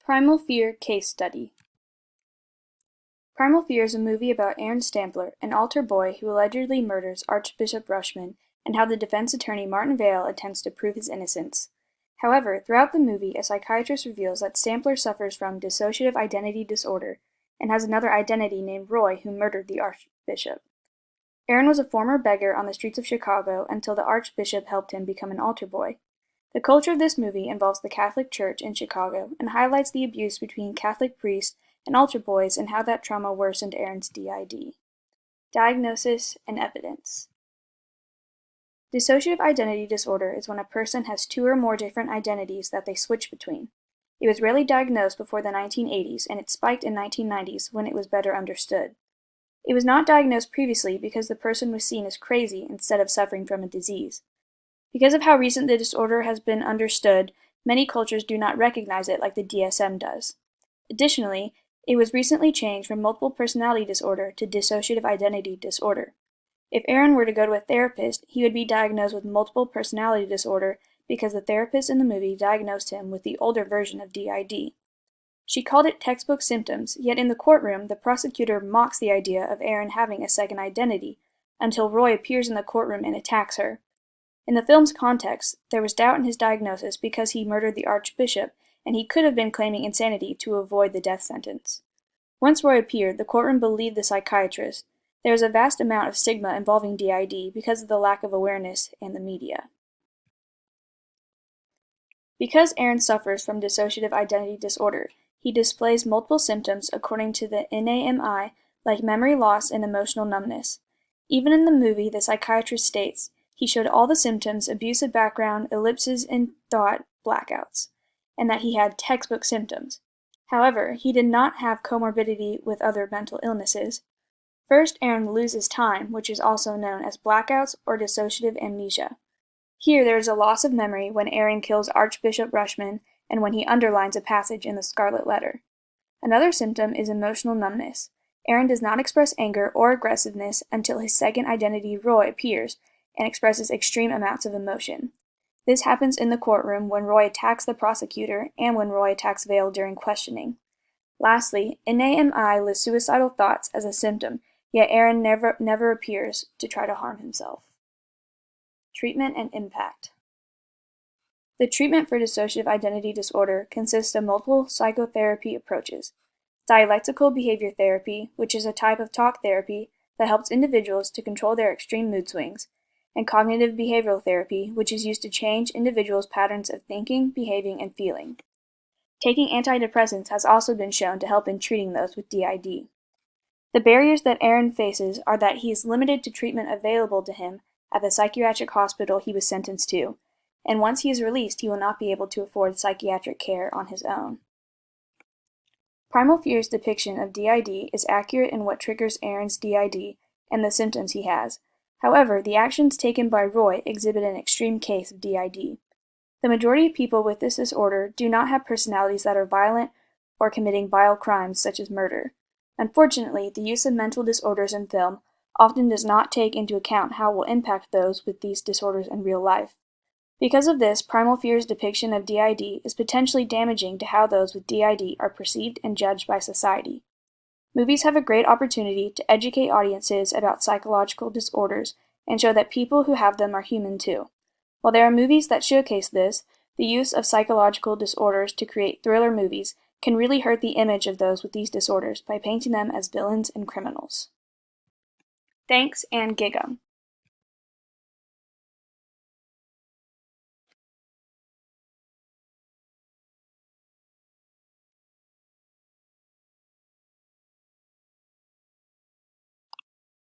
Primal Fear Case Study. Primal Fear is a movie about Aaron Stampler, an altar boy who allegedly murders Archbishop Rushman, and how the defense attorney Martin Vale attempts to prove his innocence. However, throughout the movie, a psychiatrist reveals that Stampler suffers from dissociative identity disorder and has another identity named Roy who murdered the Archbishop. Aaron was a former beggar on the streets of Chicago until the Archbishop helped him become an altar boy. The culture of this movie involves the Catholic Church in Chicago and highlights the abuse between Catholic priests and altar boys and how that trauma worsened Aaron's DID. Diagnosis and evidence. Dissociative identity disorder is when a person has two or more different identities that they switch between. It was rarely diagnosed before the 1980s, and it spiked in 1990s when it was better understood. It was not diagnosed previously because the person was seen as crazy instead of suffering from a disease. Because of how recent the disorder has been understood, many cultures do not recognize it like the DSM does. Additionally, it was recently changed from multiple personality disorder to dissociative identity disorder. If Aaron were to go to a therapist, he would be diagnosed with multiple personality disorder because the therapist in the movie diagnosed him with the older version of DID. She called it textbook symptoms, yet in the courtroom, the prosecutor mocks the idea of Aaron having a second identity, until Roy appears in the courtroom and attacks her. In the film's context, there was doubt in his diagnosis because he murdered the Archbishop, and he could have been claiming insanity to avoid the death sentence. Once Roy appeared, the courtroom believed the psychiatrist. There is a vast amount of stigma involving DID because of the lack of awareness and the media. Because Aaron suffers from dissociative identity disorder, he displays multiple symptoms according to the NAMI, like memory loss and emotional numbness. Even in the movie, the psychiatrist states, he showed all the symptoms, abusive background, ellipses in thought, blackouts, and that he had textbook symptoms. However, he did not have comorbidity with other mental illnesses. First, Aaron loses time, which is also known as blackouts or dissociative amnesia. Here there is a loss of memory when Aaron kills Archbishop Rushman and when he underlines a passage in the Scarlet Letter. Another symptom is emotional numbness. Aaron does not express anger or aggressiveness until his second identity, Roy, appears and expresses extreme amounts of emotion. This happens in the courtroom when Roy attacks the prosecutor and when Roy attacks Vale during questioning. Lastly, NAMI lists suicidal thoughts as a symptom, yet Aaron never appears to try to harm himself. Treatment and impact. The treatment for dissociative identity disorder consists of multiple psychotherapy approaches. Dialectical behavior therapy, which is a type of talk therapy that helps individuals to control their extreme mood swings, and cognitive behavioral therapy, which is used to change individuals' patterns of thinking, behaving, and feeling. Taking antidepressants has also been shown to help in treating those with DID. The barriers that Aaron faces are that he is limited to treatment available to him at the psychiatric hospital he was sentenced to, and once he is released, he will not be able to afford psychiatric care on his own. Primal Fear's depiction of DID is accurate in what triggers Aaron's DID and the symptoms he has. However, the actions taken by Roy exhibit an extreme case of DID. The majority of people with this disorder do not have personalities that are violent or committing vile crimes such as murder. Unfortunately, the use of mental disorders in film often does not take into account how it will impact those with these disorders in real life. Because of this, Primal Fear's depiction of DID is potentially damaging to how those with DID are perceived and judged by society. Movies have a great opportunity to educate audiences about psychological disorders and show that people who have them are human too. While there are movies that showcase this, the use of psychological disorders to create thriller movies can really hurt the image of those with these disorders by painting them as villains and criminals. Thanks, and Gig'em.